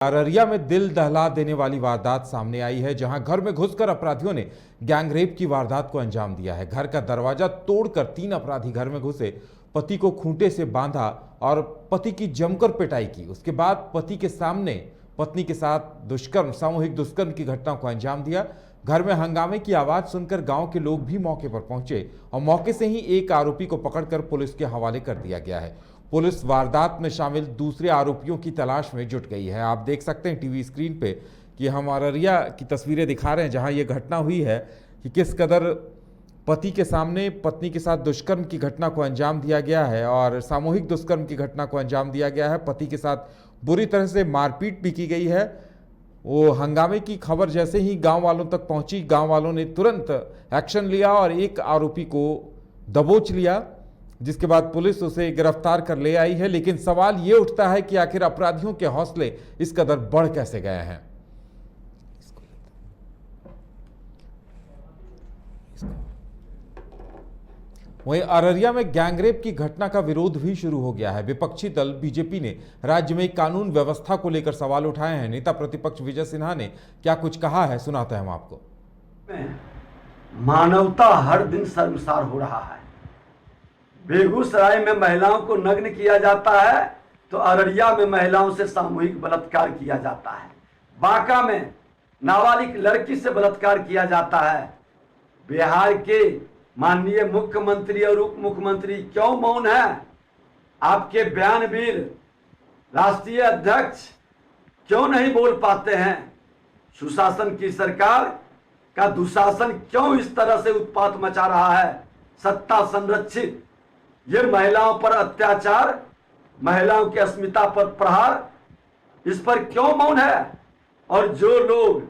अररिया में दिल दहला देने वाली वारदात सामने आई है, जहां घर में घुसकर अपराधियों ने गैंगरेप की वारदात को अंजाम दिया है। घर का दरवाजा तोड़कर 3 अपराधी घर में घुसे, पति को खूंटे से बांधा और पति की जमकर पिटाई की। उसके बाद पति के सामने पत्नी के साथ सामूहिक दुष्कर्म की घटना को अंजाम दिया। घर में हंगामे की आवाज सुनकर गांव के लोग भी मौके पर पहुंचे और मौके से ही एक आरोपी को पकड़कर पुलिस के हवाले कर दिया गया है। पुलिस वारदात में शामिल दूसरे आरोपियों की तलाश में जुट गई है। आप देख सकते हैं टीवी स्क्रीन पे कि हम अररिया की तस्वीरें दिखा रहे हैं, जहां यह घटना हुई है कि किस कदर पति के सामने पत्नी के साथ दुष्कर्म की घटना को अंजाम दिया गया है और सामूहिक दुष्कर्म की घटना को अंजाम दिया गया है। पति के साथ बुरी तरह से मारपीट भी की गई है। वो हंगामे की खबर जैसे ही गांव वालों तक पहुंची, गांव वालों ने तुरंत एक्शन लिया और एक आरोपी को दबोच लिया, जिसके बाद पुलिस उसे गिरफ्तार कर ले आई है। लेकिन सवाल ये उठता है कि आखिर अपराधियों के हौसले इस कदर बढ़ कैसे गए हैं। वहीं अररिया में गैंगरेप की घटना का विरोध भी शुरू हो गया है। विपक्षी दल बीजेपी ने राज्य में कानून व्यवस्था को लेकर सवाल उठाए हैं। नेता प्रतिपक्ष विजय सिन्हा ने क्या कुछ कहा है, सुनाते हैं हम आपको। मानवता हर दिन शर्मसार हो रहा है। बेगूसराय में महिलाओं को नग्न किया जाता है तो अररिया में महिलाओं से सामूहिक बलात्कार किया जाता है। बांका में नाबालिग लड़की से बलात्कार किया जाता है। बिहार के माननीय मुख्यमंत्री और उप मुख्यमंत्री क्यों मौन है? आपके बयानवीर राष्ट्रीय अध्यक्ष क्यों नहीं बोल पाते हैं? सुशासन की सरकार का दुशासन क्यों इस तरह से उत्पात मचा रहा है? सत्ता संरक्षित ये महिलाओं पर अत्याचार, महिलाओं की अस्मिता पर प्रहार, इस पर क्यों मौन है? और जो लोग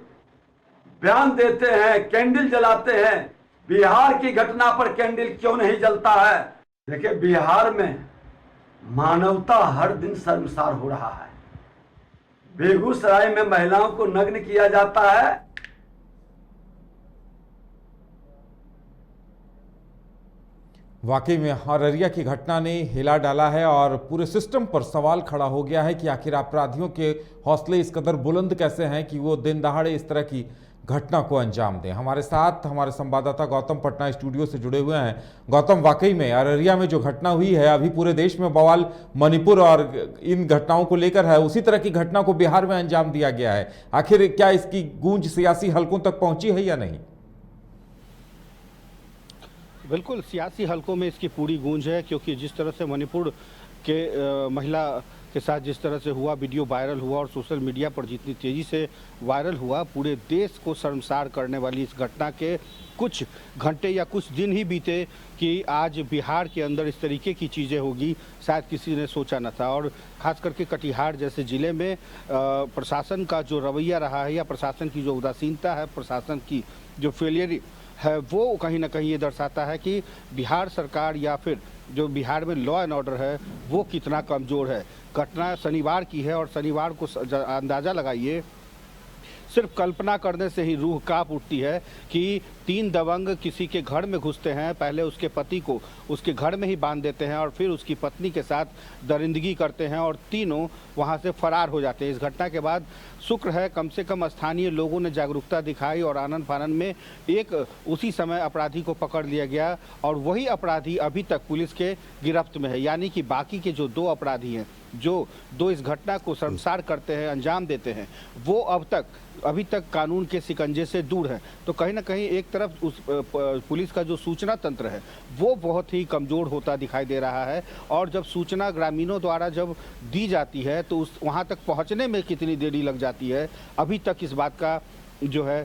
बयान देते हैं, कैंडल जलाते हैं, बिहार की घटना पर कैंडल क्यों नहीं जलता है? देखिए, बिहार में मानवता हर दिन शर्मसार हो रहा है। बेगूसराय में महिलाओं को नग्न किया जाता है। वाकई में अररिया की घटना ने हिला डाला है और पूरे सिस्टम पर सवाल खड़ा हो गया है कि आखिर अपराधियों के हौसले इस कदर बुलंद कैसे हैं कि वो दिन दहाड़े इस तरह की घटना को अंजाम दें। हमारे साथ हमारे संवाददाता गौतम पटना स्टूडियो से जुड़े हुए हैं। गौतम, वाकई में अररिया में जो घटना हुई है, अभी पूरे देश में बवाल मणिपुर और इन घटनाओं को लेकर है, उसी तरह की घटना को बिहार में अंजाम दिया गया है। आखिर क्या इसकी गूंज सियासी हलकों तक पहुंची है या नहीं? बिल्कुल, सियासी हलकों में इसकी पूरी गूंज है, क्योंकि जिस तरह से मणिपुर के महिला के साथ जिस तरह से हुआ, वीडियो वायरल हुआ और सोशल मीडिया पर जितनी तेज़ी से वायरल हुआ, पूरे देश को शर्मसार करने वाली इस घटना के कुछ घंटे या कुछ दिन ही बीते कि आज बिहार के अंदर इस तरीके की चीज़ें होगी, शायद किसी ने सोचा न था। और ख़ास करके कटिहार जैसे ज़िले में प्रशासन का जो रवैया रहा है या प्रशासन की जो उदासीनता है, प्रशासन की जो फेलियर है, वो कहीं ना कहीं ये दर्शाता है कि बिहार सरकार या फिर जो बिहार में लॉ एंड ऑर्डर है वो कितना कमज़ोर है। घटना शनिवार की है और शनिवार को अंदाज़ा लगाइए, सिर्फ कल्पना करने से ही रूह कांप उठती है कि 3 दबंग किसी के घर में घुसते हैं, पहले उसके पति को उसके घर में ही बांध देते हैं और फिर उसकी पत्नी के साथ दरिंदगी करते हैं और तीनों वहां से फरार हो जाते हैं। इस घटना के बाद शुक्र है कम से कम स्थानीय लोगों ने जागरूकता दिखाई और आनन फानन में एक उसी समय अपराधी को पकड़ लिया गया और वही अपराधी अभी तक पुलिस के गिरफ्त में है। यानी कि बाकी के जो 2 अपराधी हैं, जो 2 इस घटना को शर्मसार करते हैं, अंजाम देते हैं, वो अभी तक कानून के शिकंजे से दूर है। तो कहीं ना कहीं एक तरफ उस पुलिस का जो सूचना तंत्र है वो बहुत ही कमज़ोर होता दिखाई दे रहा है और जब सूचना ग्रामीणों द्वारा जब दी जाती है तो उस वहाँ तक पहुँचने में कितनी देरी लग जाती है, अभी तक इस बात का जो है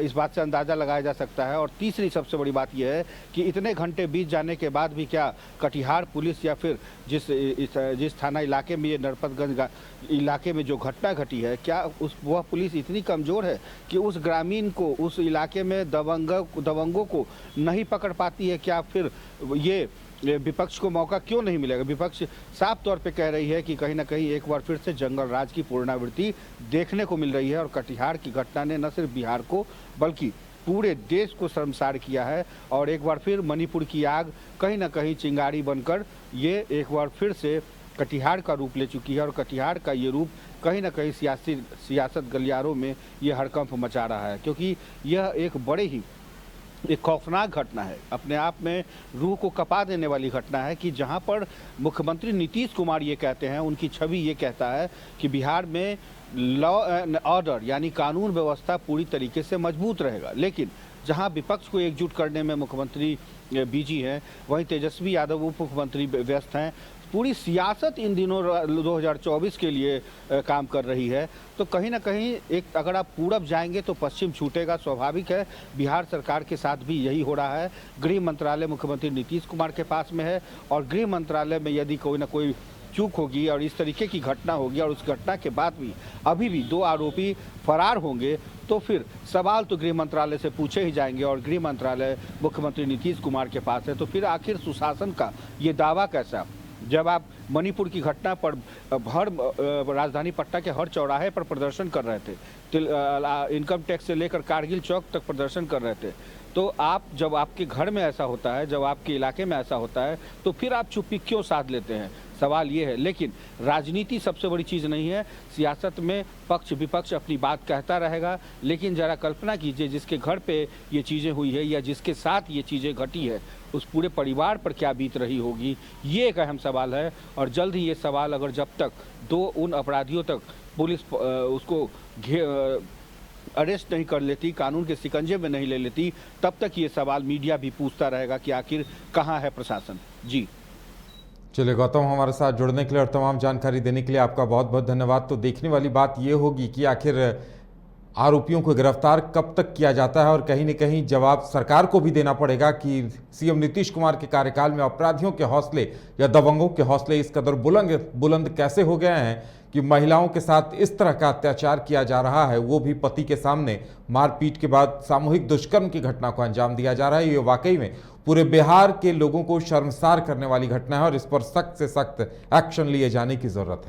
इस बात से अंदाज़ा लगाया जा सकता है। और तीसरी सबसे बड़ी बात यह है कि इतने घंटे बीत जाने के बाद भी क्या कटिहार पुलिस या फिर जिस थाना इलाके में ये नरपतगंज इलाके में जो घटना घटी है, क्या वह पुलिस इतनी कमज़ोर है कि उस ग्रामीण को, उस इलाके में दबंगों को नहीं पकड़ पाती है? क्या फिर ये विपक्ष को मौका क्यों नहीं मिलेगा? विपक्ष साफ तौर पे कह रही है कि कहीं ना कहीं एक बार फिर से जंगल राज की पुनरावृत्ति देखने को मिल रही है और कटिहार की घटना ने न सिर्फ बिहार को बल्कि पूरे देश को शर्मसार किया है और एक बार फिर मणिपुर की आग कहीं ना कहीं चिंगारी बनकर ये एक बार फिर से कटिहार का रूप ले चुकी है और कटिहार का ये रूप कहीं ना कहीं सियासत गलियारों में ये हड़कंप मचा रहा है, क्योंकि यह एक खौफनाक घटना है, अपने आप में रूह को कपा देने वाली घटना है कि जहां पर मुख्यमंत्री नीतीश कुमार ये कहते हैं, उनकी छवि ये कहता है कि बिहार में लॉ एंड ऑर्डर यानी कानून व्यवस्था पूरी तरीके से मजबूत रहेगा, लेकिन जहां विपक्ष को एकजुट करने में मुख्यमंत्री बिजी हैं, वहीं तेजस्वी यादव उप मुख्यमंत्री व्यस्त हैं। पूरी सियासत इन दिनों 2024 के लिए काम कर रही है। तो कहीं ना कहीं एक अगर आप पूरब जाएंगे तो पश्चिम छूटेगा, स्वाभाविक है। बिहार सरकार के साथ भी यही हो रहा है। गृह मंत्रालय मुख्यमंत्री नीतीश कुमार के पास में है और गृह मंत्रालय में यदि कोई ना कोई चूक होगी और इस तरीके की घटना होगी और उस घटना के बाद भी अभी भी 2 आरोपी फरार होंगे तो फिर सवाल तो गृह मंत्रालय से पूछे ही जाएंगे और गृह मंत्रालय मुख्यमंत्री नीतीश कुमार के पास है। तो फिर आखिर सुशासन का ये दावा कैसा, जब आप मणिपुर की घटना पर हर राजधानी पटना के हर चौराहे पर प्रदर्शन कर रहे थे, इनकम टैक्स से लेकर कारगिल चौक तक प्रदर्शन कर रहे थे, तो आप जब आपके घर में ऐसा होता है, जब आपके इलाके में ऐसा होता है, तो फिर आप चुप्पी क्यों साध लेते हैं? सवाल ये है। लेकिन राजनीति सबसे बड़ी चीज़ नहीं है। सियासत में पक्ष विपक्ष अपनी बात कहता रहेगा, लेकिन ज़रा कल्पना कीजिए जिसके घर पे ये चीज़ें हुई है या जिसके साथ ये चीज़ें घटी है, उस पूरे परिवार पर क्या बीत रही होगी, ये एक अहम सवाल है। और जल्द ही ये सवाल अगर जब तक उन अपराधियों तक पुलिस उसको अरेस्ट नहीं कर लेती, कानून के शिकंजे में नहीं ले लेती, तब तक ये सवाल मीडिया भी पूछता रहेगा कि आखिर कहाँ है प्रशासन। जी चलिए गौतम, हमारे साथ जुड़ने के लिए और तमाम जानकारी देने के लिए आपका बहुत बहुत धन्यवाद। तो देखने वाली बात ये होगी कि आखिर आरोपियों को गिरफ्तार कब तक किया जाता है और कहीं न कहीं जवाब सरकार को भी देना पड़ेगा कि सीएम नीतीश कुमार के कार्यकाल में अपराधियों के हौसले या दबंगों के हौसले इस कदर बुलंद कैसे हो गए हैं कि महिलाओं के साथ इस तरह का अत्याचार किया जा रहा है, वो भी पति के सामने मारपीट के बाद सामूहिक दुष्कर्म की घटना को अंजाम दिया जा रहा है। ये वाकई में पूरे बिहार के लोगों को शर्मसार करने वाली घटना है और इस पर सख्त से सख्त एक्शन लिए जाने की जरूरत है।